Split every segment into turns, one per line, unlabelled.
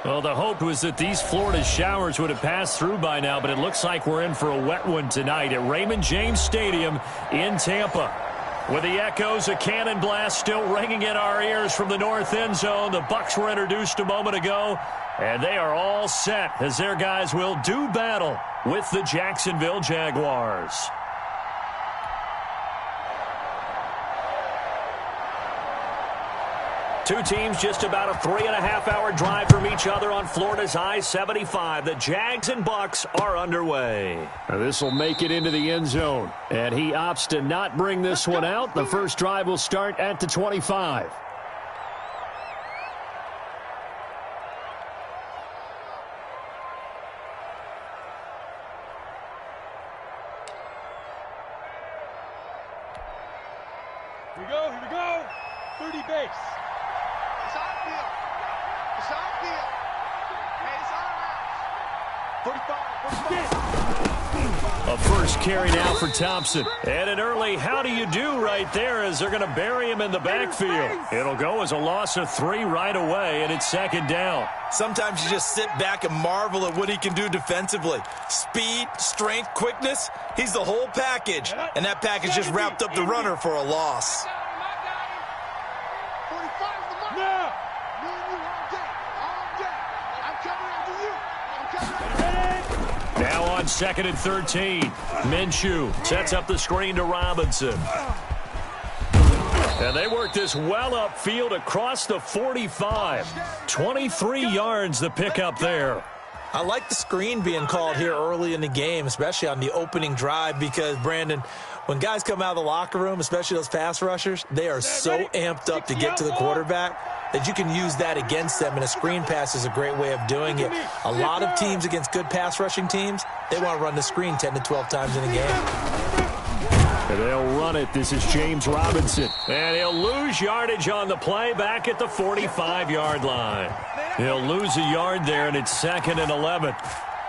Well, the hope was that these Florida showers would have passed through by now, but it looks like we're in for a wet one tonight at Raymond James Stadium in Tampa. With the echoes of cannon blast still ringing in our ears from the north end zone, the Bucs were introduced a moment ago, and they are all set as their guys will do battle with the Jacksonville Jaguars. Two teams just about a 3.5-hour drive from each other on Florida's I-75. The Jags and Bucs are underway. This will make it into the end zone, and he opts to not bring this one out. The first drive will start at the 25.
Here we go. 30 base.
A first carry now for Thompson. And an early how do you do right there as they're going to bury him in the backfield. It'll go as a loss of 3 right away, and it's second down.
Sometimes you just sit back and marvel at what he can do defensively. Speed, strength, quickness, he's the whole package. And that package just wrapped up the runner for a loss.
Now on 2nd and 13. Minshew sets up the screen to Robinson. And they work this well upfield across the 45. 23 yards the pickup there.
I like the screen being called here early in the game, especially on the opening drive, because, Brandon, when guys come out of the locker room, especially those pass rushers, they are so amped up to get to the quarterback that you can use that against them, and a screen pass is a great way of doing it. A lot of teams against good pass rushing teams, they want to run the screen 10 to 12 times in a game.
And they'll run it. This is James Robinson. And he'll lose yardage on the play back at the 45-yard line. He'll lose a yard there, and it's 2nd and 11.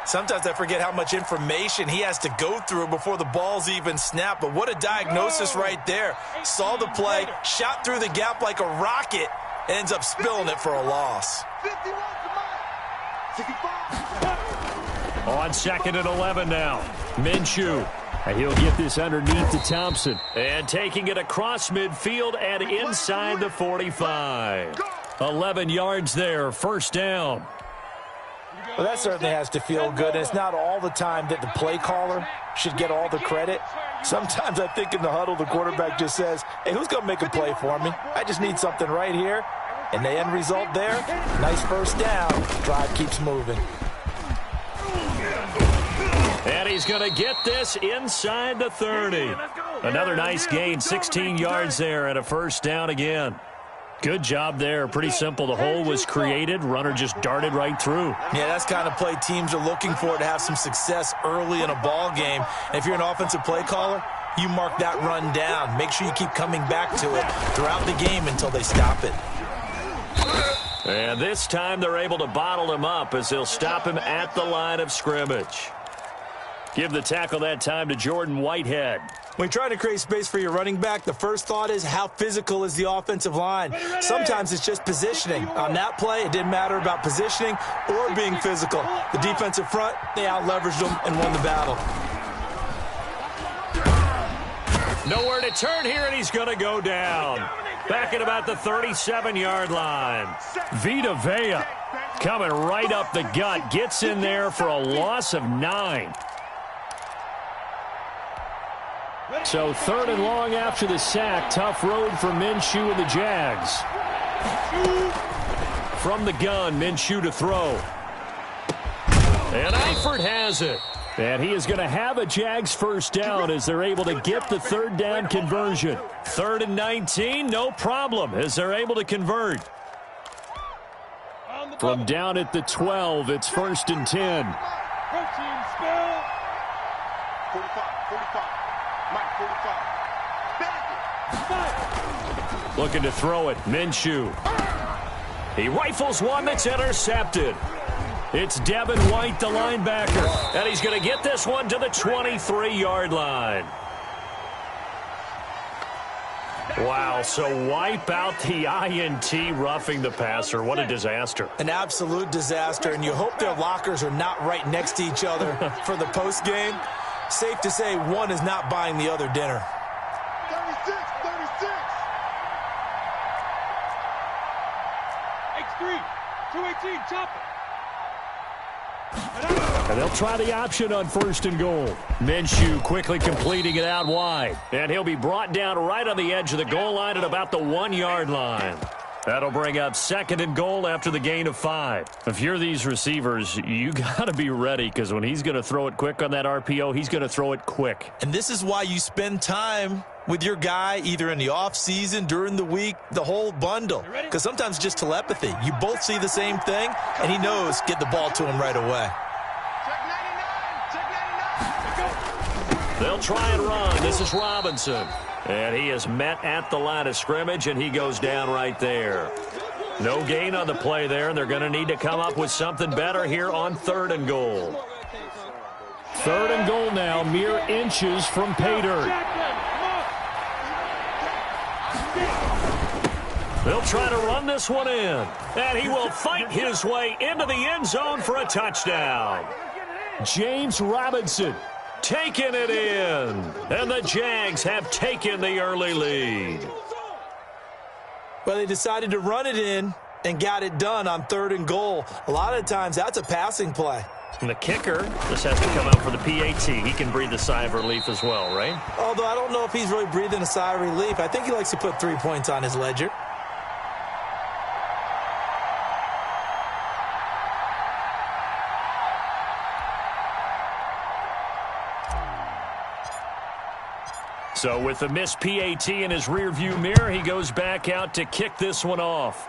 Sometimes I forget how much information he has to go through before the ball's even snapped. But what a diagnosis right there. Saw the play, shot through the gap like a rocket, ends up spilling it for a loss.
On 2nd and 11 now. Minshew. And he'll get this underneath to Thompson. And taking it across midfield and inside the 45. 11 yards there, first down.
Well, that certainly has to feel good. And it's not all the time that the play caller should get all the credit. Sometimes I think in the huddle, the quarterback just says, hey, who's going to make a play for me? I just need something right here. And the end result there, nice first down. Drive keeps moving.
And he's going to get this inside the 30. Another nice gain, 16 yards there and a first down again. Good job there. Pretty simple. The hole was created. Runner just darted right through.
Yeah, that's the kind of play teams are looking for to have some success early in a ball game. And if you're an offensive play caller, you mark that run down. Make sure you keep coming back to it throughout the game until they stop it.
And this time they're able to bottle him up as they'll stop him at the line of scrimmage. Give the tackle that time to Jordan Whitehead.
When you're trying to create space for your running back, the first thought is how physical is the offensive line. Sometimes it's just positioning. On that play, it didn't matter about positioning or being physical. The defensive front, they out-leveraged them and won the battle.
Nowhere to turn here, and he's going to go down. Back at about the 37-yard line. Vita Vea coming right up the gut. Gets in there for a loss of 9. So 3rd and long after the sack. Tough road for Minshew and the Jags. From the gun, Minshew to throw. And Eifert has it. And he is going to have a Jags first down as they're able to get the 3rd down conversion. 3rd and 19, no problem as they're able to convert. From down at the 12, it's 1st and 10.
45.
Looking to throw it, Minshew. He rifles one that's intercepted. It's Devin White, the linebacker, and he's going to get this one to the 23-yard line. Wow, so wipe out the INT roughing the passer. What a disaster.
An absolute disaster, and you hope their lockers are not right next to each other for the postgame. Safe to say one is not buying the other dinner.
36, 36. X3, 218, chop it.
And they'll try the option on 1st and goal. Minshew quickly completing it out wide. And he'll be brought down right on the edge of the goal line at about the 1-yard line. That'll bring up 2nd and goal after the gain of 5. If you're these receivers, you got to be ready, because when he's going to throw it quick on that RPO, he's going to throw it quick.
And this is why you spend time with your guy either in the offseason, during the week, the whole bundle. Because sometimes just telepathy. You both see the same thing, and he knows get the ball to him right away.
They'll try and run. This is Robinson. And he is met at the line of scrimmage, and he goes down right there. No gain on the play there, and they're going to need to come up with something better here on 3rd and goal. 3rd and goal now, mere inches from pay dirt. They'll try to run this one in, and he will fight his way into the end zone for a touchdown. James Robinson taking it in, and the Jags have taken the early lead.
Well, they decided to run it in and got it done on 3rd and goal. A lot of times that's a passing play.
And the kicker just has to come out for the PAT. He can breathe a sigh of relief as well, right?
Although I don't know if he's really breathing a sigh of relief. I think he likes to put 3 points on his ledger.
So with the missed PAT in his rearview mirror, he goes back out to kick this one off.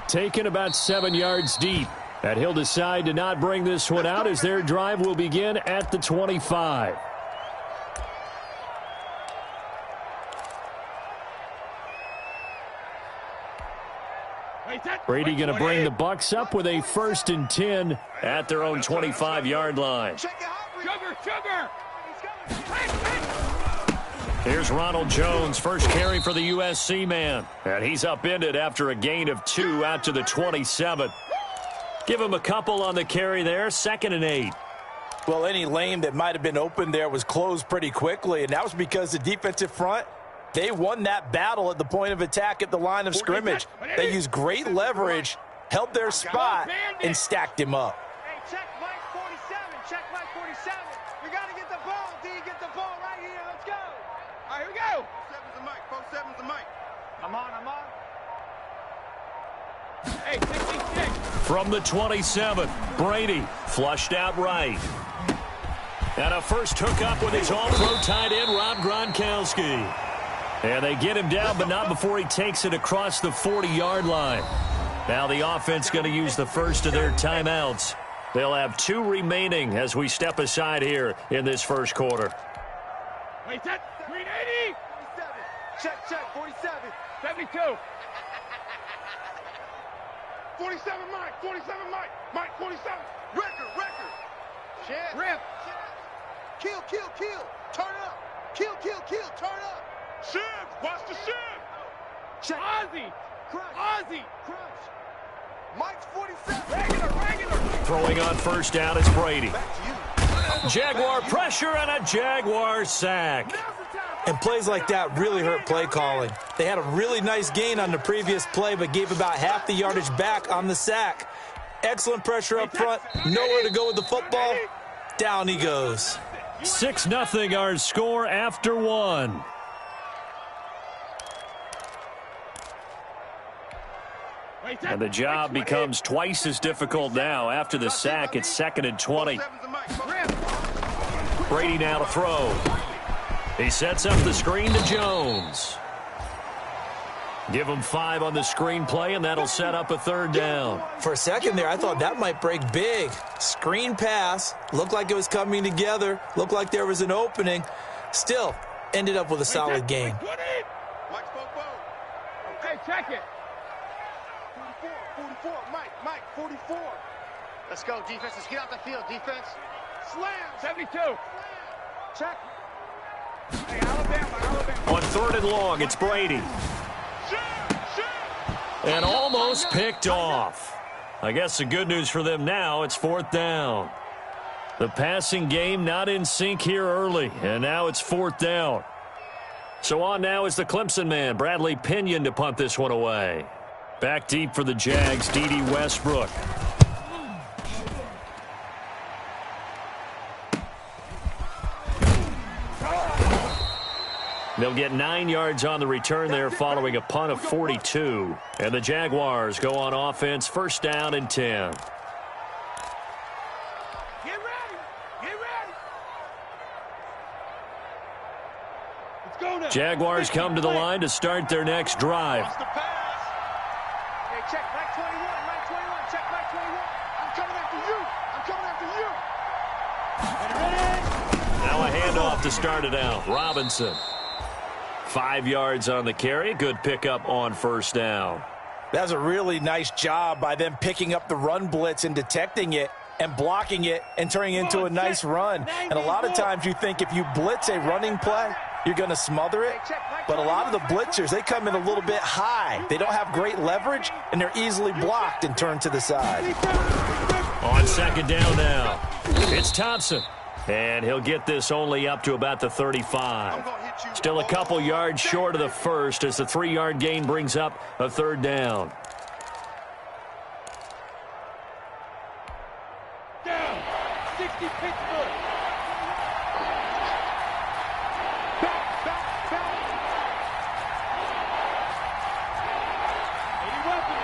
Taken about 7 yards deep. And he'll decide to not bring this one out as their drive will begin at the 25. Brady going to bring the Bucs up with a 1st and 10 at their own 25-yard line.
Sugar!
Here's Ronald Jones, first carry for the USC man. And he's upended after a gain of 2 out to the 27. Give him a couple on the carry there, 2nd and 8.
Well, any lane that might have been open there was closed pretty quickly, and that was because the defensive front, they won that battle at the point of attack at the line of scrimmage. They used great leverage, held their spot, and stacked him up.
Hey, check Mike 47. Check Mike 47. We got to get the ball, D. Get the ball right here. Let's go. All right, here we go. 47's the mic. 47's the mic. I'm on. Hey, 66.
From the 27, Brady flushed out right. And a first hookup with his all-pro tight end, Rob Gronkowski. And they get him down, but not before he takes it across the 40-yard line. Now the offense going to use the first of their timeouts. They'll have 2 remaining as we step aside here in this first quarter.
Wait, set. 380. 47. Check. 47. 72. 47 Mike. 47 Mike. Mike 47. Record. Shit. Rip. Kill. Turn up. Kill. Turn up. Shiv. Watch the Shiv. Check. Ozzy. Crunch. Mike's 47. Regular.
Throwing on first down is Brady. Jaguar pressure and a Jaguar sack.
And plays like that really hurt play calling. They had a really nice gain on the previous play, but gave about half the yardage back on the sack. Excellent pressure up front. Nowhere to go with the football. Down he goes.
6-0 our score after 1. And the job becomes twice as difficult now. After the sack, it's 2nd and 20. Brady now to throw. He sets up the screen to Jones. Give him 5 on the screen play, and that'll set up a 3rd down.
For a second there, I thought that might break big. Screen pass. Looked like it was coming together. Looked like there was an opening. Still, ended up with a solid gain.
Okay, check it. 44. Mike, 44.
Let's go, defense. Let's get out the field, defense.
Slam. 72. Check. Hey, Alabama.
On 3rd and long. It's Brady. And almost picked off. I guess the good news for them now, it's 4th down. The passing game not in sync here early, and now it's 4th down. So on now is the Clemson man, Bradley Pinion, to punt this one away. Back deep for the Jags, D.D. Westbrook. They'll get 9 yards on the return there following a punt of 42. And the Jaguars go on offense, 1st down and 10.
Get ready. Get ready. Let's go now.
Jaguars come to the line to start their next drive.
Hey, check Mike 21. Mike 21. Check Mike 21. I'm coming after you. I'm coming after you.
Now a handoff to start it out. Robinson. 5 yards on the carry. Good pickup on 1st down.
That's a really nice job by them picking up the run blitz and detecting it and blocking it and turning it into a nice run. And a lot of times you think if you blitz a running play, you're going to smother it. But a lot of the blitzers, they come in a little bit high. They don't have great leverage, and they're easily blocked and turned to the side.
On 2nd down now, it's Thompson. And he'll get this only up to about the 35. Still a couple yards short of the first as the 3-yard gain brings up a 3rd down.
Down. 60 Pittsburgh. Back. 80 weapons.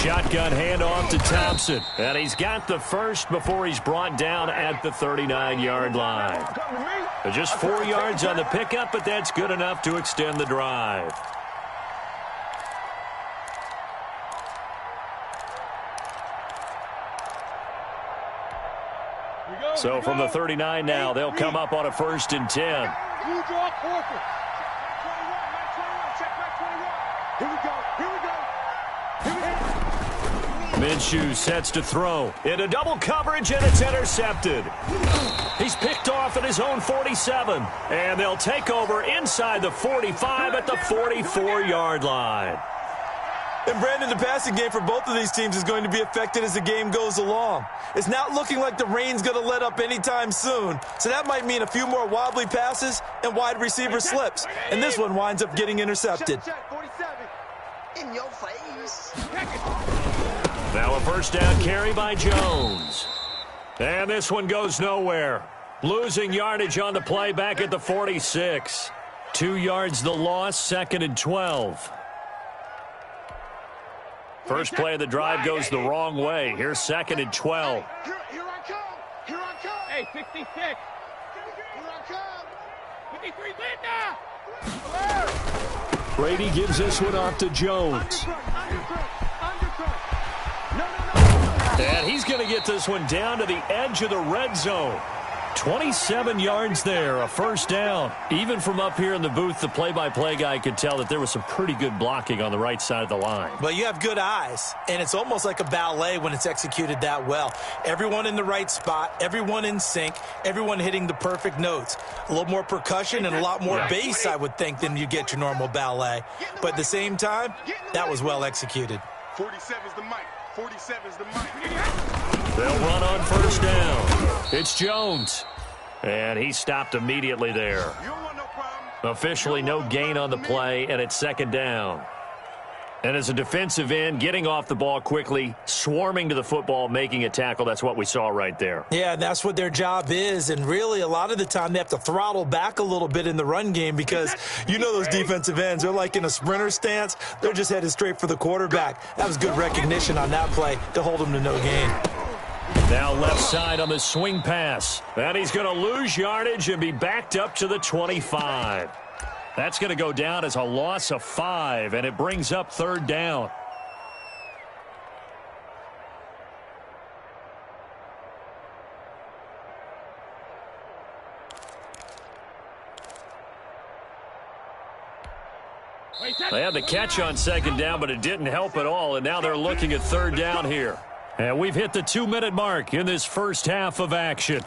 Shotgun handoff to Thompson. And he's got the first before he's brought down at the 39-yard line. Just 4 yards on the pickup, but that's good enough to extend the drive. So from the 39 now, they'll come up on a 1st and 10.
You draw corporate. Check Mike 21. Here we go.
Minshew sets to throw. Into double coverage, and it's intercepted. He's picked off at his own 47. And they'll take over inside the 45 at the 44-yard line.
And, Brandon, the passing game for both of these teams is going to be affected as the game goes along. It's not looking like the rain's going to let up anytime soon. So that might mean a few more wobbly passes and wide receiver slips. And this one winds up getting intercepted.
Check 47. In your face.
Now a 1st down carry by Jones. And this one goes nowhere. Losing yardage on the play back at the 46. 2 yards the loss, 2nd and 12. First play of the drive goes the wrong way. Here's 2nd and 12.
Here I come. Hey, 66. Here I come. 53 Linda.
Brady gives this one off to Jones. And he's going to get this one down to the edge of the red zone. 27 yards there, a 1st down. Even from up here in the booth, the play-by-play guy could tell that there was some pretty good blocking on the right side of the line.
But you have good eyes, and it's almost like a ballet when it's executed that well. Everyone in the right spot, everyone in sync, everyone hitting the perfect notes. A little more percussion and a lot more bass, I would think, than you get your normal ballet. But at the same time, that was well executed.
47's the mic. 47's the mic.
They'll run on 1st down. It's Jones. And he stopped immediately there. Officially no gain on the play, and it's 2nd down. And as a defensive end, getting off the ball quickly, swarming to the football, making a tackle, that's what we saw right there.
Yeah, that's what their job is. And really, a lot of the time, they have to throttle back a little bit in the run game because you know those defensive ends, they're like in a sprinter stance. They're just headed straight for the quarterback. That was good recognition on that play to hold them to no gain.
Now left side on the swing pass. And he's going to lose yardage and be backed up to the 25. That's going to go down as a loss of 5, and it brings up 3rd down. They had the catch on 2nd down, but it didn't help at all, and now they're looking at 3rd down here. And we've hit the 2-minute mark in this first half of action.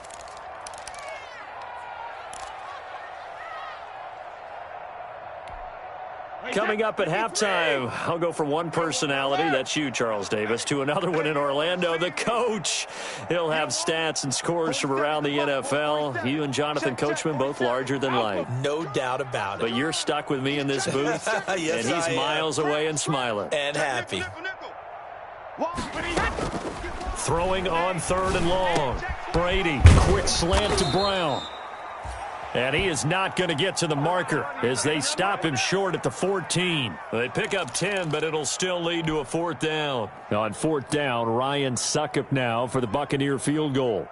Coming up at halftime, I'll go from one personality, that's you, Charles Davis, to another one in Orlando, the coach. He'll have stats and scores from around the NFL. You and Jonathan Coachman, both larger than life.
No doubt about it.
But you're stuck with me in this booth,
yes,
and he's miles away and smiling.
And happy.
Throwing on 3rd and long. Brady, quick slant to Brown. And he is not going to get to the marker as they stop him short at the 14. They pick up 10, but it'll still lead to a 4th down. On 4th down, Ryan Succop now for the Buccaneer field goal.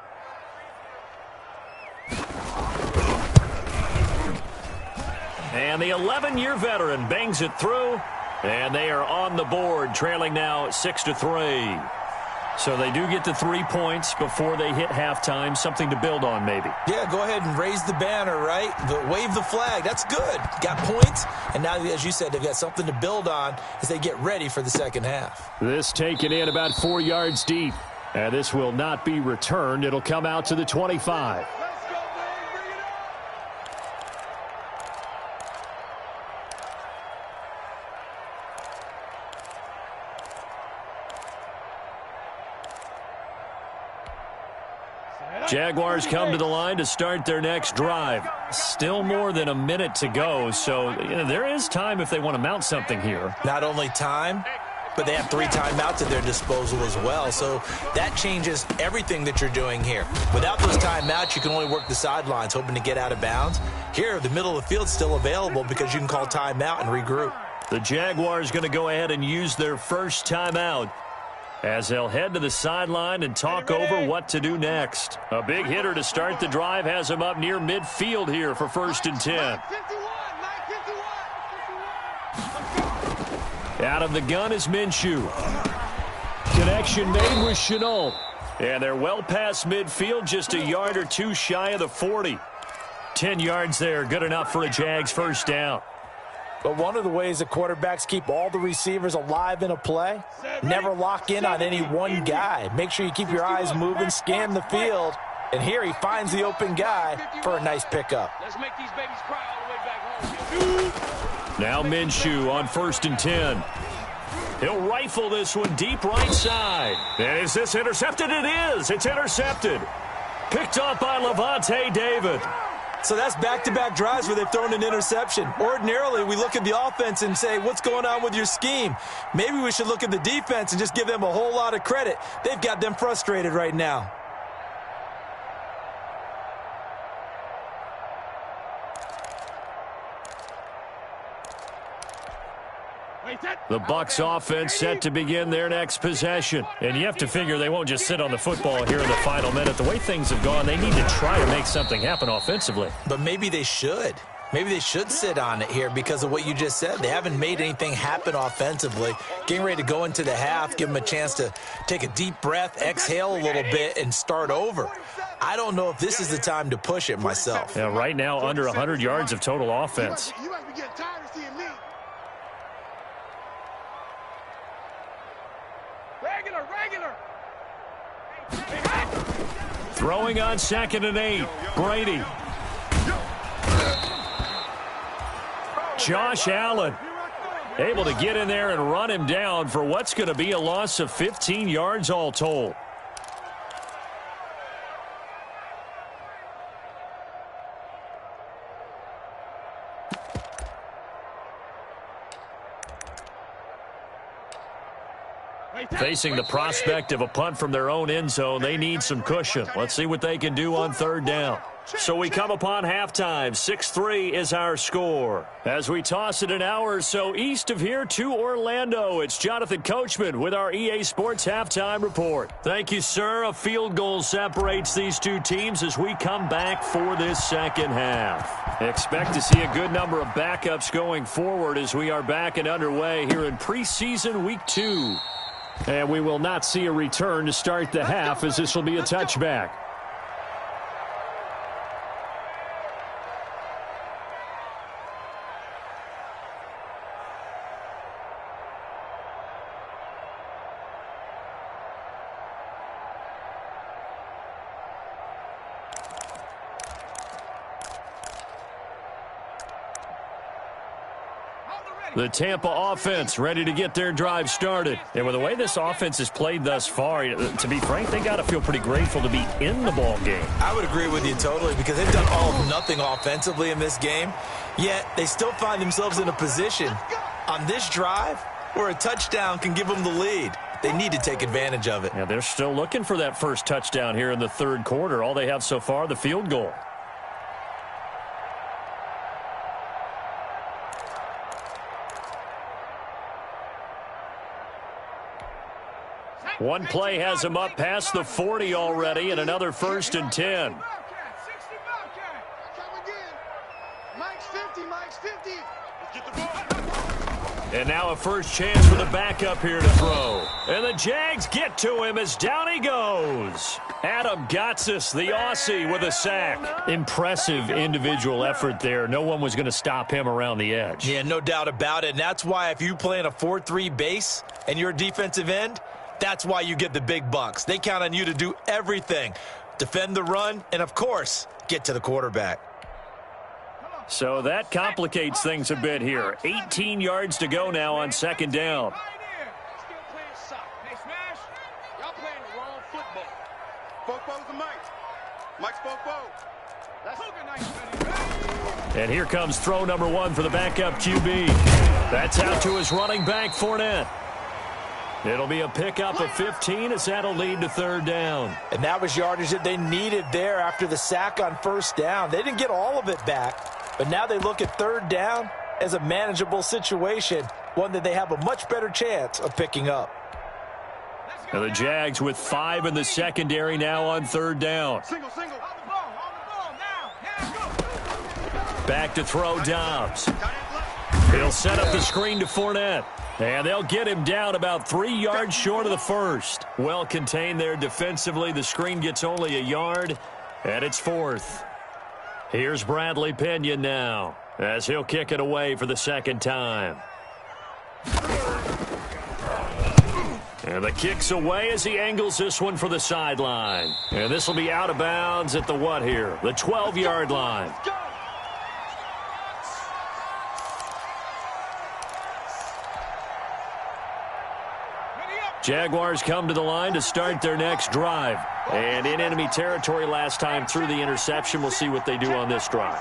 And the 11-year veteran bangs it through, and they are on the board, trailing now 6-3. So they do get to 3 points before they hit halftime, something to build on maybe.
Yeah, go ahead and raise the banner, right? Wave the flag. That's good. Got points, and now, as you said, they've got something to build on as they get ready for the second half.
This taken in about 4 yards deep, and this will not be returned. It'll come out to the 25. Jaguars come to the line to start their next drive. Still more than a minute to go, so there is time if they want to mount something here.
Not only time, but they have 3 timeouts at their disposal as well, so that changes everything that you're doing here. Without those timeouts, you can only work the sidelines, hoping to get out of bounds. Here, the middle of the field's still available because you can call timeout and regroup.
The Jaguars going to go ahead and use their first timeout as they'll head to the sideline and talk over what to do next. A big hitter to start the drive has him up near midfield here for 1st and 10. Out of the gun is Minshew. Connection made with Chenault. And they're well past midfield, just a yard or two shy of the 40. 10 yards there, good enough for a Jags first down.
But one of the ways that quarterbacks keep all the receivers alive in a play, never lock in on any one guy. Make sure you keep your eyes moving, scan the field, and here he finds the open guy for a nice pickup.
Let's make these babies cry all the way back home.
Now Minshew on 1st and 10. He'll rifle this one deep right side. And is this intercepted? It is. It's intercepted. Picked up by Levante David.
So that's back-to-back drives where they've thrown an interception. Ordinarily, we look at the offense and say, what's going on with your scheme? Maybe we should look at the defense and just give them a whole lot of credit. They've got them frustrated right now.
The Bucs offense set to begin their next possession. And you have to figure they won't just sit on the football here in the final minute. The way things have gone, they need to try to make something happen offensively.
But maybe they should. Maybe they should sit on it here because of what you just said. They haven't made anything happen offensively. Getting ready to go into the half, give them a chance to take a deep breath, exhale a little bit, and start over. I don't know if this is the time to push it myself.
Yeah, right now under 100 yards of total offense.
You might be getting tired of seeing me. Regular.
Throwing on 2nd and 8. Brady. Josh Allen able to get in there and run him down for what's going to be a loss of 15 yards all told. Facing the prospect of a punt from their own end zone, they need some cushion. Let's see what they can do on 3rd down. So we come upon halftime. 6-3 is our score. As we toss it an hour or so east of here to Orlando, it's Jonathan Coachman with our EA Sports Halftime Report. Thank you, sir. A field goal separates these two teams as we come back for this second half. Expect to see a good number of backups going forward as we are back and underway here in preseason week 2. And we will not see a return to start the half as this will be a touchback. The Tampa offense ready to get their drive started. And with the way this offense has played thus far, to be frank, they got to feel pretty grateful to be in the ball game.
I would agree with you totally because they've done all of nothing offensively in this game, yet they still find themselves in a position on this drive where a touchdown can give them the lead. They need to take advantage of it.
Yeah, they're still looking for that first touchdown here in the third quarter. All they have so far, the field goal. One play has him up past the 40 already, and another 1st and 10.
Mike's 50, Mike's 50.
And now a first chance for the backup here to throw. And the Jags get to him as down he goes. Adam Gotsis, the Aussie, with a sack. Impressive individual effort there. No one was going to stop him around the edge.
Yeah, no doubt about it. And that's why if you play in a 4-3 base and you're a defensive end, that's why you get the big bucks. They count on you to do everything. Defend the run and, of course, get to the quarterback.
So that complicates things a bit here. 18 yards to go now on 2nd down. And here comes throw number 1 for the backup QB. That's out to his running back, Fournette. It'll be a pickup of 15 as that'll lead to 3rd down.
And that was yardage that they needed there after the sack on 1st down. They didn't get all of it back, but now they look at 3rd down as a manageable situation, one that they have a much better chance of picking up.
And the Jags with 5 in the secondary now on 3rd down. Back to throw Dobbs. He'll set up the screen to Fournette. And they'll get him down about 3 yards short of the first. Well contained there defensively. The screen gets only a yard, and it's 4th. Here's Bradley Pinion now as he'll kick it away for the 2nd time. And the kick's away as he angles this one for the sideline. And this will be out of bounds at the what here? The 12-yard line. Jaguars come to the line to start their next drive. And in enemy territory last time through the interception. We'll see what they do on this drive.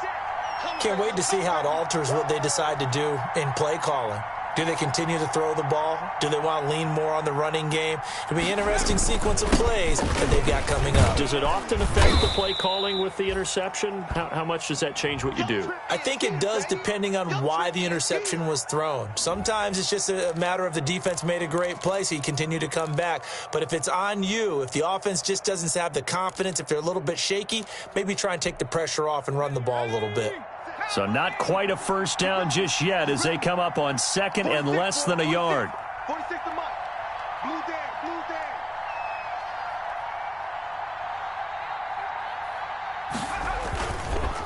Can't wait to see how it alters what they decide to do in play calling. Do they continue to throw the ball? Do they want to lean more on the running game? It'll be an interesting sequence of plays that they've got coming up.
Does it often affect the play calling with the interception? How much does that change what you do?
I think it does depending on why the interception was thrown. Sometimes it's just a matter of the defense made a great play, so you continue to come back. But if it's on you, if the offense just doesn't have the confidence, if they're a little bit shaky, maybe try and take the pressure off and run the ball a little bit.
So not quite a first down just yet as they come up on 2nd and less than a yard.
46 to Mike. Blue down.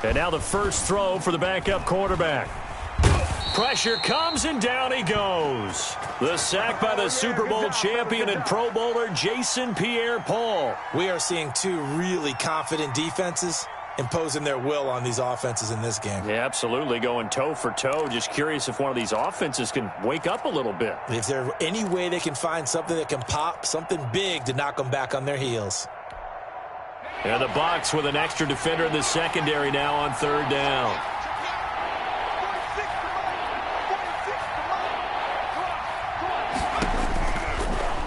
And now the first throw for the backup quarterback. Pressure comes and down he goes. The sack by the Super Bowl champion and Pro Bowler Jason Pierre-Paul.
We are seeing 2 really confident defenses imposing their will on these offenses in this game.
Yeah, absolutely, going toe for toe. Just curious if one of these offenses can wake up a little bit.
If there's any way they can find something that can pop, something big to knock them back on their heels.
And the Bucs with an extra defender in the secondary now on 3rd down.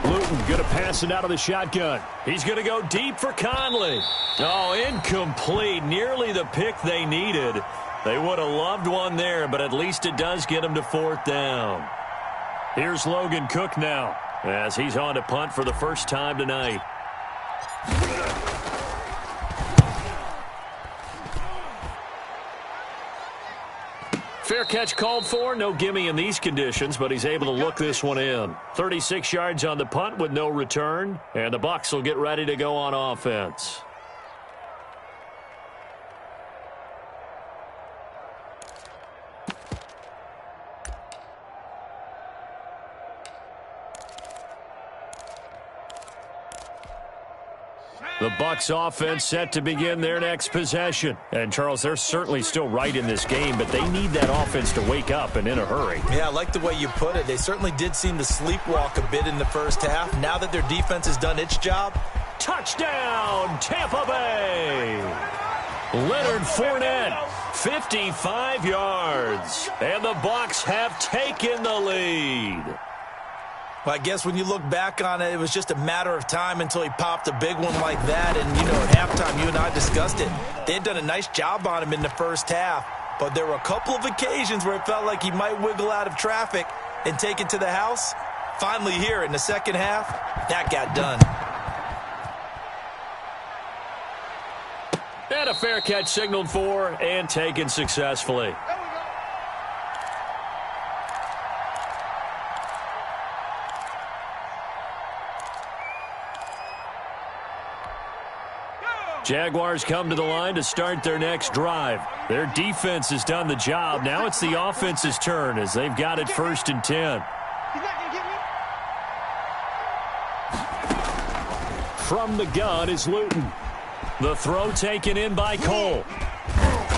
Luton going to pass it out of the shotgun. He's going to go deep for Conley. Oh, incomplete. Nearly the pick they needed. They would have loved one there, but at least it does get him to 4th down. Here's Logan Cook now as he's on to punt for the first time tonight. Fair catch called for. No gimme in these conditions, but he's able to look this one in. 36 yards on the punt with no return, and the Bucs will get ready to go on offense. The Bucs offense set to begin their next possession. And, Charles, they're certainly still right in this game, but they need that offense to wake up and in a hurry.
Yeah, I like the way you put it. They certainly did seem to sleepwalk a bit in the first half. Now that their defense has done its job.
Touchdown, Tampa Bay! Leonard Fournette, 55 yards. And the Bucs have taken the lead.
Well, I guess when you look back on it, it was just a matter of time until he popped a big one like that. And, you know, at halftime, you and I discussed it. They had done a nice job on him in the first half. But there were a couple of occasions where it felt like he might wiggle out of traffic and take it to the house. Finally here in the second half, that got done.
And a fair catch signaled for and taken successfully. Jaguars come to the line to start their next drive. Their defense has done the job. Now it's the offense's turn as they've got it 1st and 10. From the gun is Luton. The throw taken in by Cole.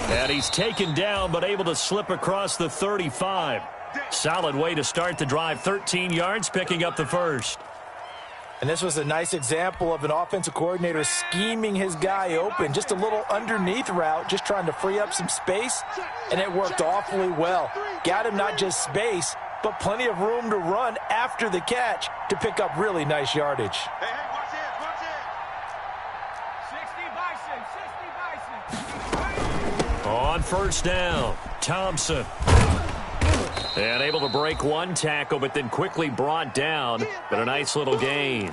And he's taken down but able to slip across the 35. Solid way to start the drive. 13 yards, picking up the first.
And this was a nice example of an offensive coordinator scheming his guy open. Just a little underneath route, just trying to free up some space, and it worked awfully well. Got him not just space, but plenty of room to run after the catch to pick up really nice yardage.
Hey, watch it, 60 Bison.
On first down, Thompson. And able to break one tackle, but then quickly brought down. But a nice little gain.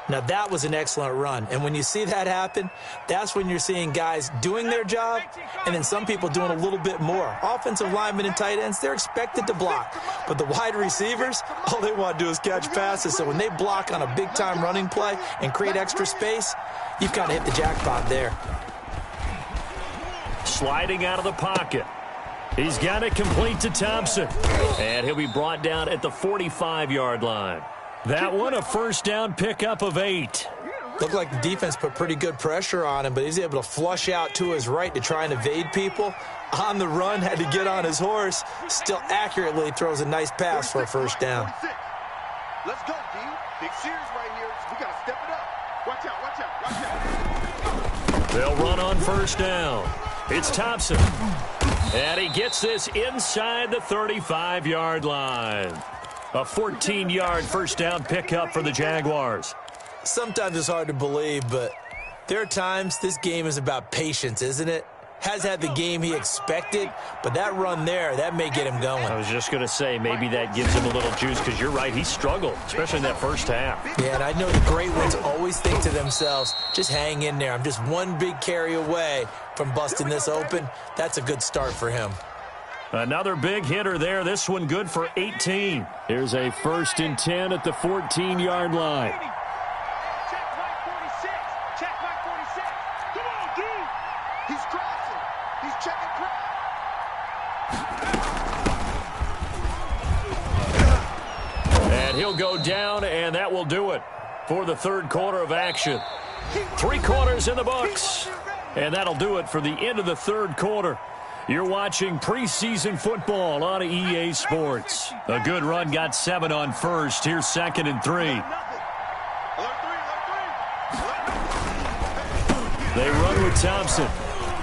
Now, that was an excellent run. And when you see that happen, that's when you're seeing guys doing their job and then some people doing a little bit more. Offensive linemen and tight ends, they're expected to block. But the wide receivers, all they want to do is catch passes. So when they block on a big-time running play and create extra space, you've kind of hit the jackpot there.
Sliding out of the pocket. He's got it complete to Thompson. And he'll be brought down at the 45-yard line. That one a first down pickup of 8.
Looked like the defense put pretty good pressure on him, but he's able to flush out to his right to try and evade people. On the run, had to get on his horse. Still accurately throws a nice pass for a first down.
Let's go, D. Big series right here. We got to step it up. Watch out, watch out, watch out.
They'll run on first down. It's Thompson. And he gets this inside the 35-yard line. A 14-yard first down pickup for the Jaguars.
Sometimes it's hard to believe, but there are times this game is about patience, isn't it? Has had the game he expected, but that run there, that may get him going.
I was just going to say, maybe that gives him a little juice, because you're right, he struggled, especially in that first half.
Yeah, and I know the great ones always think to themselves, just hang in there. I'm just one big carry away from busting this open. That's a good start for him.
Another big hitter there, this one good for 18. Here's a 1st and 10 at the 14-yard line. And he'll go down, and that will do it for the third quarter of action. 3 quarters in the books. And that'll do it for the end of the third quarter. You're watching preseason football on EA Sports. A good run got 7 on first. Here's 2nd and 3. They run with Thompson.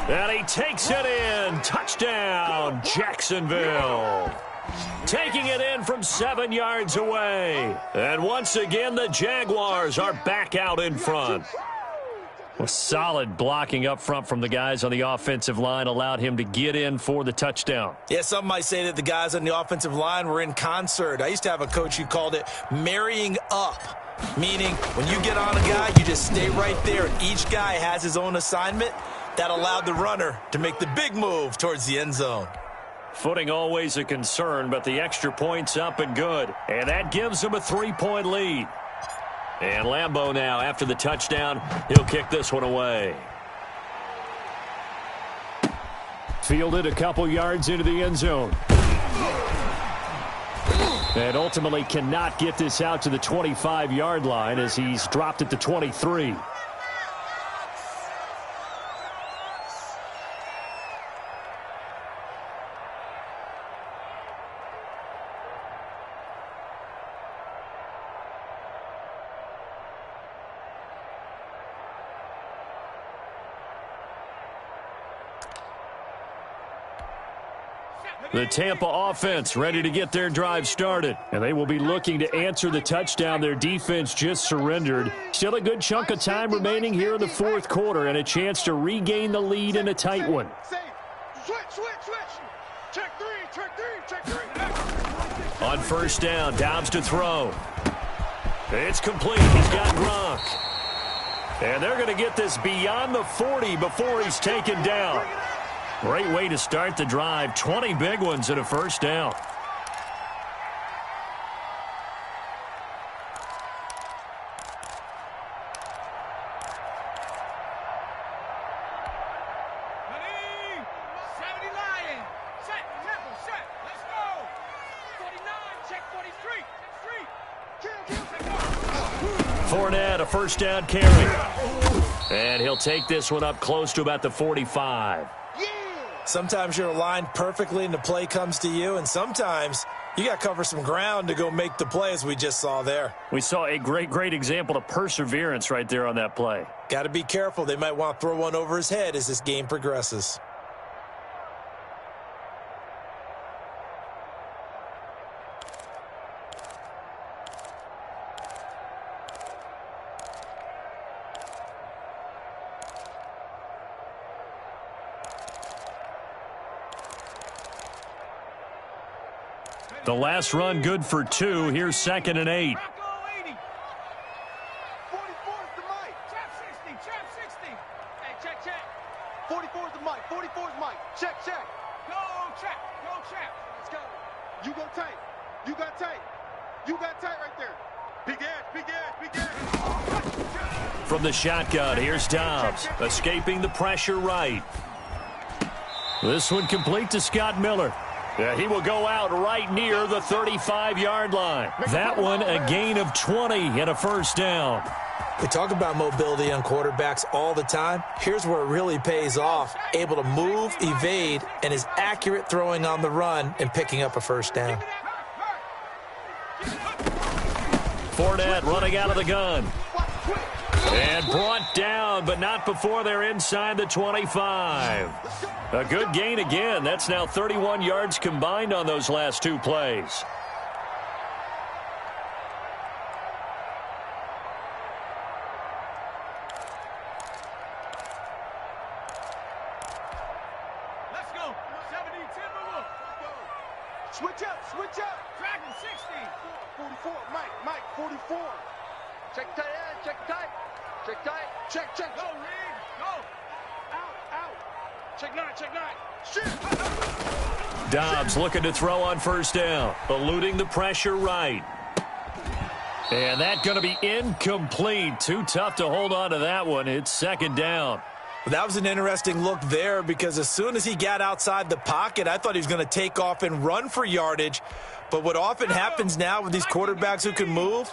And he takes it in. Touchdown, Jacksonville. Taking it in from 7 yards away. And once again, the Jaguars are back out in front. Well, solid blocking up front from the guys on the offensive line allowed him to get in for the touchdown.
Yeah, some might say that the guys on the offensive line were in concert. I used to have a coach who called it marrying up, meaning when you get on a guy, you just stay right there. Each guy has his own assignment. That allowed the runner to make the big move towards the end zone.
Footing always a concern, but the extra point's up and good. And that gives them a 3-point lead. And Lambeau now, after the touchdown, he'll kick this one away. Fielded a couple yards into the end zone. And ultimately cannot get this out to the 25-yard line as he's dropped at the 23. The Tampa offense ready to get their drive started. And they will be looking to answer the touchdown their defense just surrendered. Still a good chunk of time remaining here in the fourth quarter and a chance to regain the lead in a tight one.
Switch. Check three.
On first down, Dobbs to throw. It's complete. He's got Gronk. And they're going to get this beyond the 40 before he's taken down. Great way to start the drive. 20 big ones and a first down. Fournette, a first down carry. And he'll take this one up close to about the 45.
Sometimes you're aligned perfectly and the play comes to you, and sometimes you got to cover some ground to go make the play, as we just saw there.
We saw a great example of perseverance right there on that play.
Got to be careful. They might want to throw one over his head as this game progresses.
The last run good for 2. Here's 2nd and 8.
44's the mic. Trap 60. Hey, check. 44's the mic. 44's mic. Check. Go trap. Let's go. You go tight. You got tight right there. Big ass.
From the shotgun, here's Dobbs. Escaping the pressure right. This one complete to Scott Miller. Yeah, he will go out right near the 35-yard line. That one a gain of 20 and a first down.
We talk about mobility on quarterbacks all the time. Here's where it really pays off. Able to move, evade, and is accurate throwing on the run and picking up a first down.
Fournette running out of the gun. And brought down, but not before they're inside the 25. A good gain again. That's now 31 yards combined on those last 2 plays.
Let's go. 70-10. Switch up. Dragon 60. 44. Mike, 44. Check tight. Check. Go, Reed. Go. Out. Check 9. Shit.
Dobbs looking to throw on first down. Eluding the pressure right. And that's going to be incomplete. Too tough to hold on to that one. It's 2nd down.
That was an interesting look there because as soon as he got outside the pocket, I thought he was going to take off and run for yardage. But what often happens now with these quarterbacks who can move,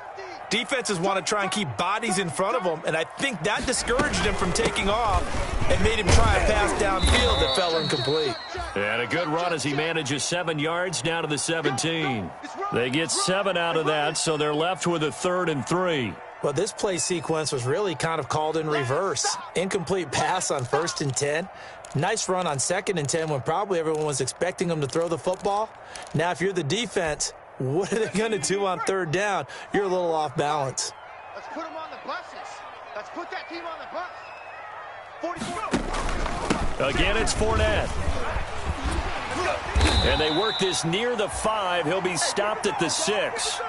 defenses want to try and keep bodies in front of them, and I think that discouraged him from taking off and made him try a pass downfield that fell incomplete.
And a good run as he manages 7 yards down to the 17. They get 7 out of that, so they're left with a 3rd and 3.
Well, this play sequence was really kind of called in reverse. Incomplete pass on 1st and 10. Nice run on 2nd and 10 when probably everyone was expecting him to throw the football. Now, if you're the defense, what are they going to do on 3rd down? You're a little off balance.
Let's put them on the buses. Let's put that team on the bus. 44.
Again, it's Fournette. And they work this near the 5. He'll be stopped at the 6.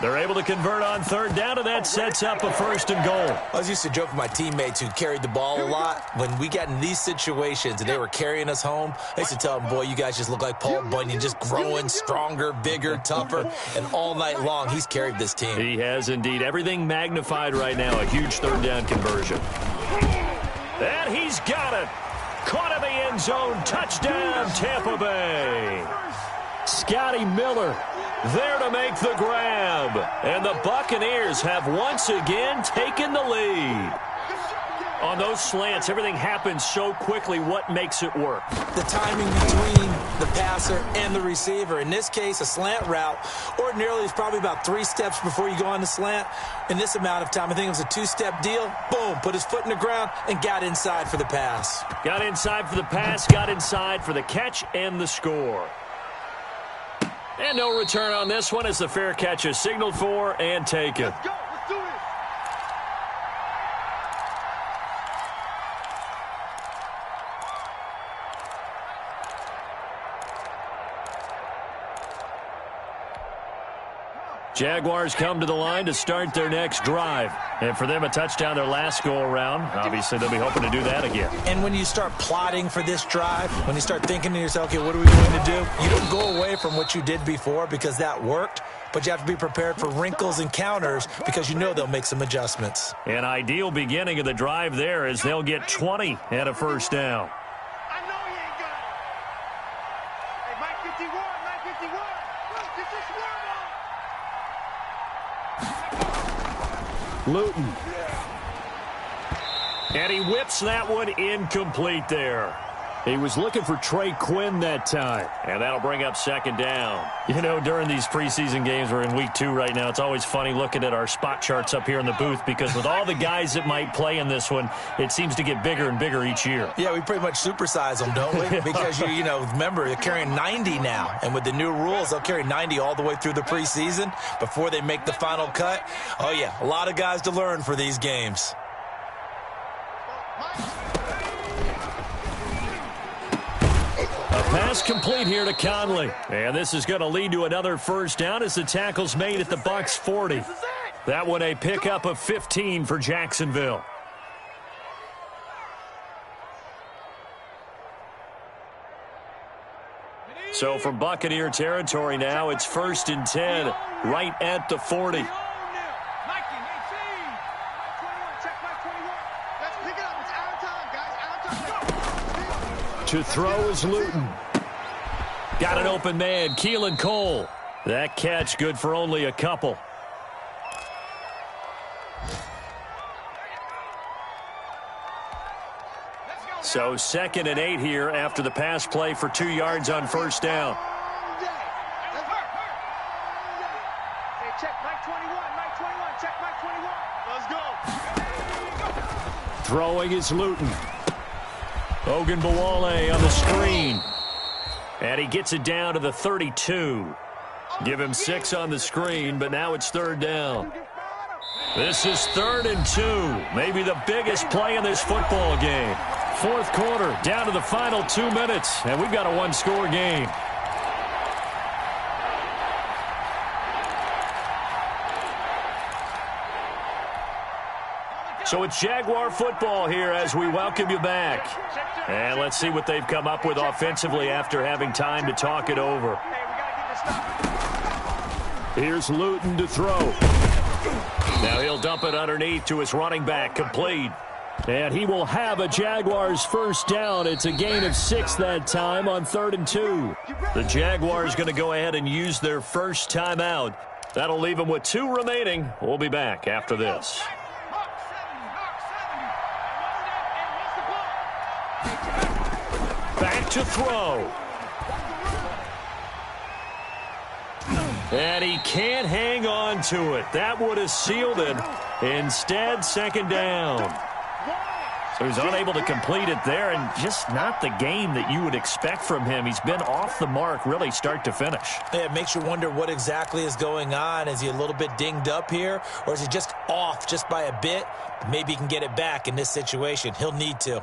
They're able to convert on 3rd down, and that sets up a 1st and goal.
I was used to joke with my teammates who carried the ball a lot. When we got in these situations and they were carrying us home, I used to tell them, boy, you guys just look like Paul Bunyan, just growing stronger, bigger, tougher, and all night long he's carried this team.
He has indeed. Everything magnified right now, a huge 3rd down conversion. And he's got it. Caught in the end zone. Touchdown, Tampa Bay. Scotty Miller there to make the grab. And the Buccaneers have once again taken the lead. On those slants, everything happens so quickly. What makes it work?
The timing between the passer and the receiver. In this case, a slant route ordinarily is probably about 3 steps before you go on the slant. In this amount of time, I think it was a 2-step deal. Boom, put his foot in the ground and got inside for the pass.
Got inside for the pass, got inside for the catch and the score. And no return on this one as the fair catch is signaled for and taken.
Let's go. Let's do this.
Jaguars come to the line to start their next drive. And for them, a touchdown their last go-around. Obviously, they'll be hoping to do that again.
And when you start plotting for this drive, when you start thinking to yourself, okay, what are we going to do? You don't go away from what you did before because that worked, but you have to be prepared for wrinkles and counters because you know they'll make some adjustments.
An ideal beginning of the drive there is they'll get 20 and a first down.
I know he ain't got it. Hey, Mike 51, Mike 51. Look, this is swerve on.
Luton. And he whips that one incomplete there. He was looking for Trey Quinn that time. And that'll bring up second down. You know, during these preseason games, we're in week 2 right now, it's always funny looking at our spot charts up here in the booth because with all the guys that might play in this one, it seems to get bigger and bigger each year.
Yeah, we pretty much supersize them, don't we? Because, you know, remember, they're carrying 90 now. And with the new rules, they'll carry 90 all the way through the preseason before they make the final cut. Oh, yeah, a lot of guys to learn for these games.
A pass complete here to Conley. And this is going to lead to another first down as the tackle's made at the Bucs 40. That one a pickup of 15 for Jacksonville. So from Buccaneer territory now, it's 1st and 10 right at the 40. To throw is Luton. Got an open man, Keelan Cole. That catch good for only a couple. So 2nd and 8 here after the pass play for 2 yards on first down.
Check Mike 21, Mike 21, check Mike 21. Let's go.
Throwing is Luton. Ogunbowale on the screen. And he gets it down to the 32. Give him 6 on the screen, but now it's 3rd down. This is 3rd and 2. Maybe the biggest play in this football game. 4th quarter, down to the final 2 minutes, and we've got a 1-score game. So it's Jaguar football here as we welcome you back. And let's see what they've come up with offensively after having time to talk it over. Here's Luton to throw. Now he'll dump it underneath to his running back, complete. And he will have a Jaguars first down. It's a gain of 6 that time on 3rd and 2. The Jaguars going to go ahead and use their first timeout. That'll leave them with 2 remaining. We'll be back after this. Back to throw. And he can't hang on to it. That would have sealed it. Instead, 2nd down. So he's unable to complete it there, and just not the game that you would expect from him. He's been off the mark really start to finish.
Yeah, it makes you wonder what exactly is going on. Is he a little bit dinged up here, or is he just off just by a bit? Maybe he can get it back in this situation. He'll need to.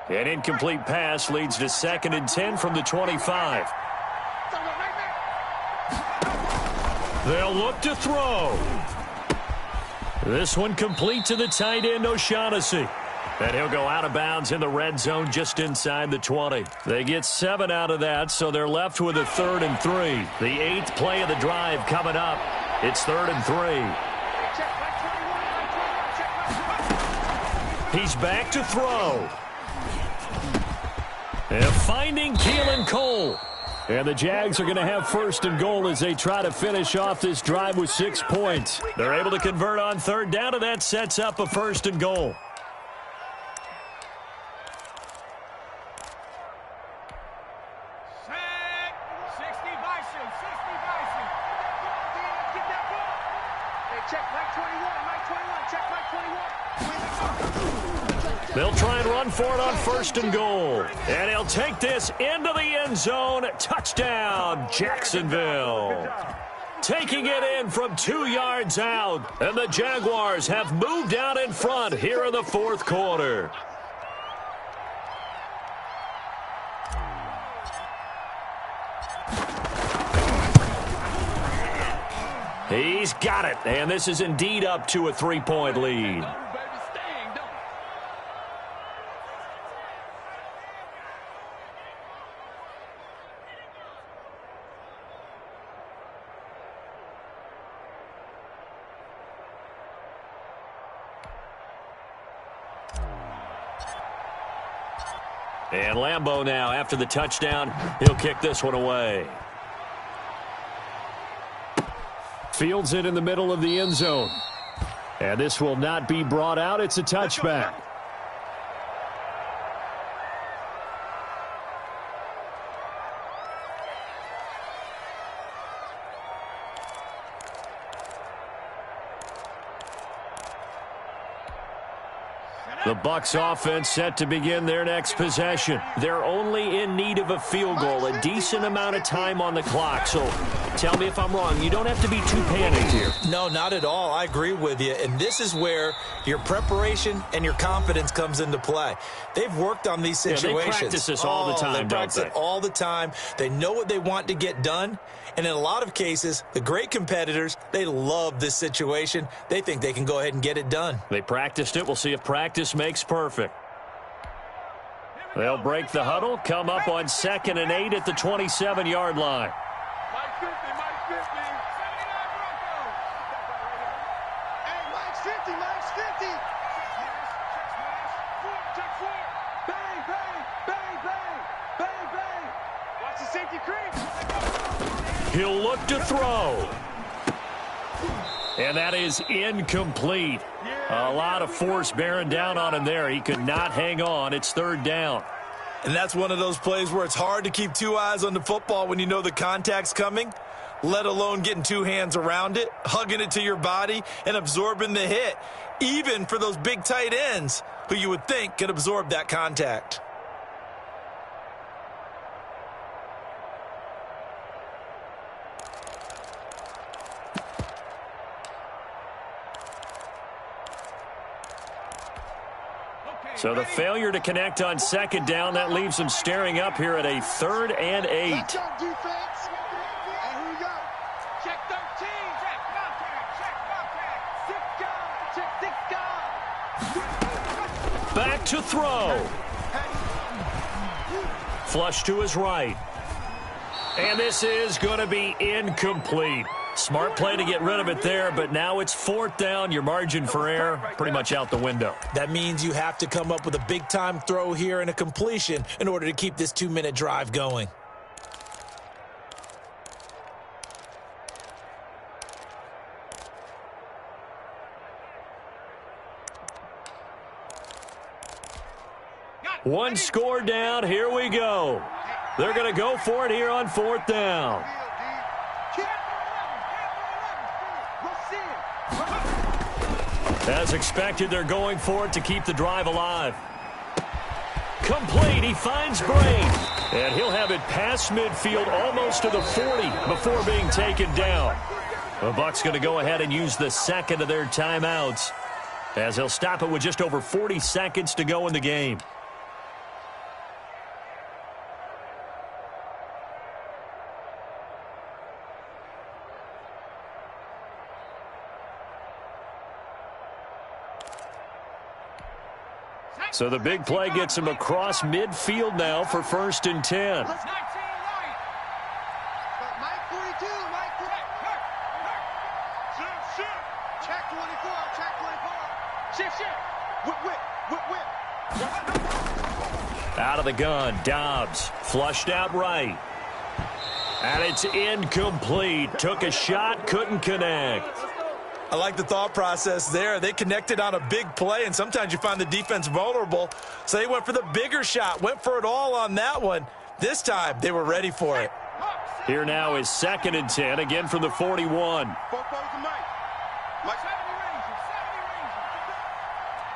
An incomplete pass leads to 2nd and 10 from the 25. They'll look to throw. This one complete to the tight end, O'Shaughnessy. And he'll go out of bounds in the red zone just inside the 20. They get 7 out of that, so they're left with a 3rd and 3. The 8th play of the drive coming up. It's 3rd and 3. He's back to throw. And finding Keelan Cole. And the Jags are going to have 1st and goal as they try to finish off this drive with 6 points. They're able to convert on 3rd down, and that sets up a 1st and goal.
Set. 60 Bison. 60 Bison. Get that check Mike 21. Check Mike 21.
They'll try and run for it on 1st and goal. And he'll take this into the end zone. Touchdown, Jacksonville. Taking it in from 2 yards out. And the Jaguars have moved out in front here in the 4th quarter. He's got it. And this is indeed up to a 3-point lead. And Lambeau now, after the touchdown, he'll kick this one away. Fields it in the middle of the end zone. And this will not be brought out. It's a touchback. The Bucs offense set to begin their next possession. They're only in need of a field goal, a decent amount of time on the clock. So tell me if I'm wrong. You don't have to be too panicked here.
No, not at all. I agree with you. And this is where your preparation and your confidence comes into play. They've worked on these situations.
Yeah, they practice this all the time,
they practice it all the time. They know what they want to get done. And in a lot of cases, the great competitors, they love this situation. They think they can go ahead and get it done.
They practiced it. We'll see if practice makes perfect. They'll break the huddle, come up on 2nd and 8 at the 27-yard line.
Mike 50, Mike 50. 79 Broncos. Hey, Mike's 50, Mike's 50. Check four. Bang, bang, bang, bang, bang, bang. Watch the safety creep.
He'll look to throw. And that is incomplete. A lot of force bearing down on him there. He could not hang on. It's 3rd down.
And that's one of those plays where it's hard to keep 2 eyes on the football when you know the contact's coming, let alone getting 2 hands around it, hugging it to your body, and absorbing the hit, even for those big tight ends who you would think could absorb that contact.
So the failure to connect on 2nd down, that leaves them staring up here at a 3rd and 8.
Let's go, defense. And here we go. Check 13. Check Bobcat. Check Bobcat. Check 6 guard.
Back to throw. Flush to his right. And this is going to be incomplete. Smart play to get rid of it there, but now it's 4th down. Your margin for error pretty much out the window.
That means you have to come up with a big-time throw here and a completion in order to keep this 2-minute drive going.
One score down. Here we go. They're going to go for it here on 4th down. As expected, they're going for it to keep the drive alive. Complete. He finds Brain. And he'll have it past midfield almost to the 40 before being taken down. The Bucs going to go ahead and use the 2nd of their timeouts as they'll stop it with just over 40 seconds to go in the game. So the big play gets him across midfield now for 1st and 10.
Mike 42, Mike 44. Check 24, check 24. Shift. Whip.
Out of the gun, Dobbs flushed out right. And it's incomplete. Took a shot, couldn't connect.
I like the thought process there. They connected on a big play, and sometimes you find the defense vulnerable. So they went for the bigger shot, went for it all on that one. This time, they were ready for it.
Here now is 2nd and 10, again from the 41.
Mike. 70 Rangers.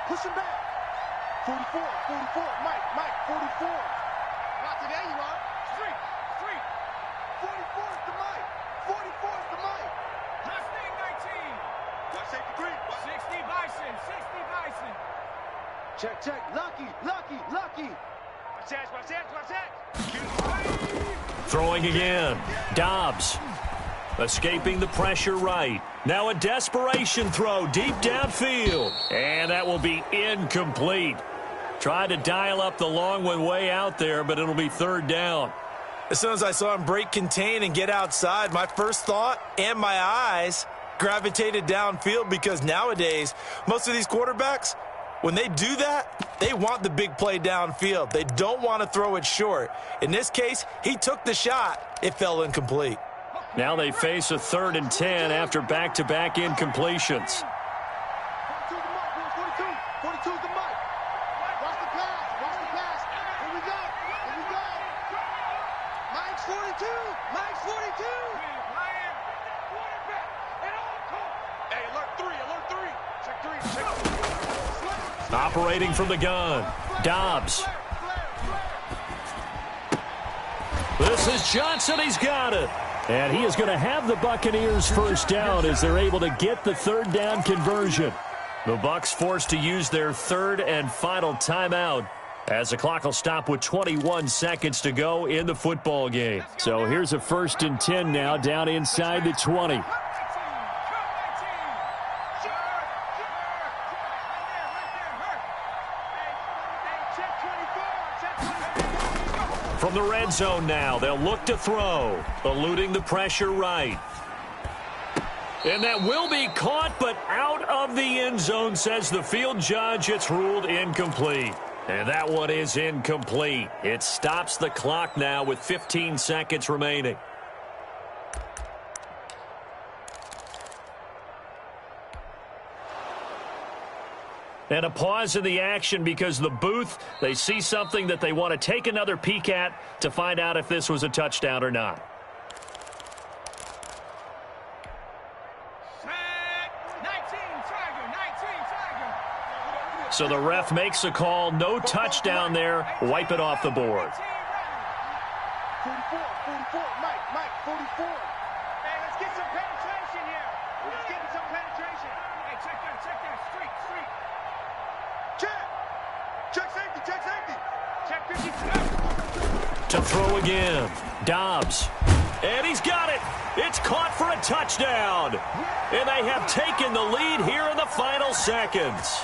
Push him back. 44, Mike, 44. Not today, you are. Street. 44 is the Mike. 44 is the Mike. Mustang 19. Watch safety green. 60 Bison. Check. Lucky. Watch that.
Throwing again. Dobbs. Escaping the pressure right. Now a desperation throw deep downfield. And that will be incomplete. Tried to dial up the long one way out there, but it'll be third down.
As soon as I saw him break contain and get outside, my first thought and my eyes gravitated downfield, because nowadays, most of these quarterbacks, when they do that, they want the big play downfield. They don't want to throw it short. In this case, he took the shot. It fell incomplete.
Now they face a 3rd and 10 after back-to-back incompletions.
42 is the Mike. Watch the pass. Here we go. Mike's 42. Hey, alert 3. Check 3.
Operating from the gun. Dobbs. This is Johnson. He's got it. And he is going to have the Buccaneers first down as they're able to get the 3rd down conversion. The Bucs forced to use their 3rd and final timeout as the clock will stop with 21 seconds to go in the football game. So here's a 1st and 10 now down inside the 20. From the red zone now, they'll look to throw, eluding the pressure right. And that will be caught, but out of the end zone, says the field judge. It's ruled incomplete. And that one is incomplete. It stops the clock now with 15 seconds remaining. And a pause in the action because the booth, they see something that they want to take another peek at to find out if this was a touchdown or not. So the ref makes a call. No touchdown there. Wipe it off the board.
44, Mike, 44. Hey, let's get some penetration here. Let's get some penetration. Hey, check that. Street. Check safety. Check 52.
To throw again. Dobbs. And he's got it. It's caught for a touchdown. And they have taken the lead here in the final seconds.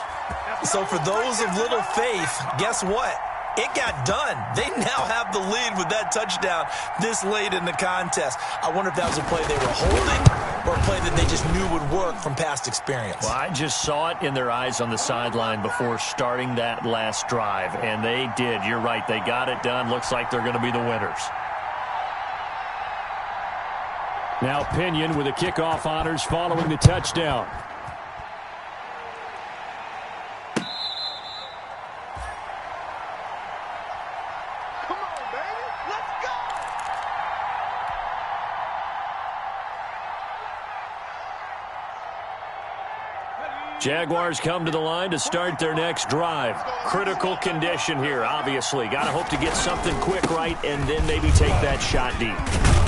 So for those of little faith, guess what? It got done. They now have the lead with that touchdown this late in the contest. I wonder if that was a play they were holding or a play that they just knew would work from past experience.
Well, I just saw it in their eyes on the sideline before starting that last drive, and they did. You're right. They got it done. Looks like they're going to be the winners. Now Pinion with the kickoff honors following the touchdown. Jaguars come to the line to start their next drive. Critical condition here, obviously. Got to hope to get something quick right and then maybe take that shot deep.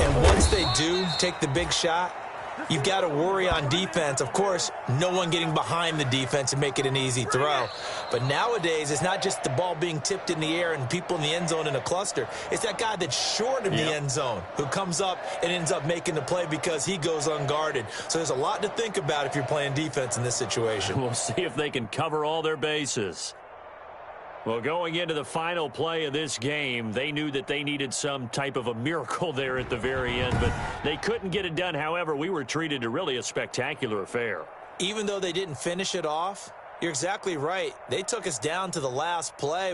And once they do take the big shot, you've got to worry on defense. Of course, no one getting behind the defense and make it an easy throw. But nowadays, it's not just the ball being tipped in the air and people in the end zone in a cluster. It's that guy that's short of the end zone who comes up and ends up making the play because he goes unguarded. So there's a lot to think about if you're playing defense in this situation.
We'll see if they can cover all their bases. Well, going into the final play of this game, they knew that they needed some type of a miracle there at the very end, but they couldn't get it done. However, we were treated to really a spectacular affair.
Even though they didn't finish it off, you're exactly right. They took us down to the last play.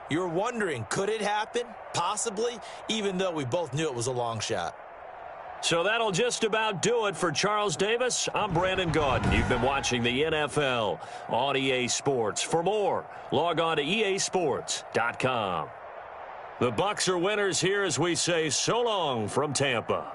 You're wondering, could it happen? Possibly, even though we both knew it was a long shot.
So that'll just about do it for Charles Davis. I'm Brandon Gaudin. You've been watching the NFL on EA Sports. For more, log on to easports.com. The Bucs are winners here as we say so long from Tampa.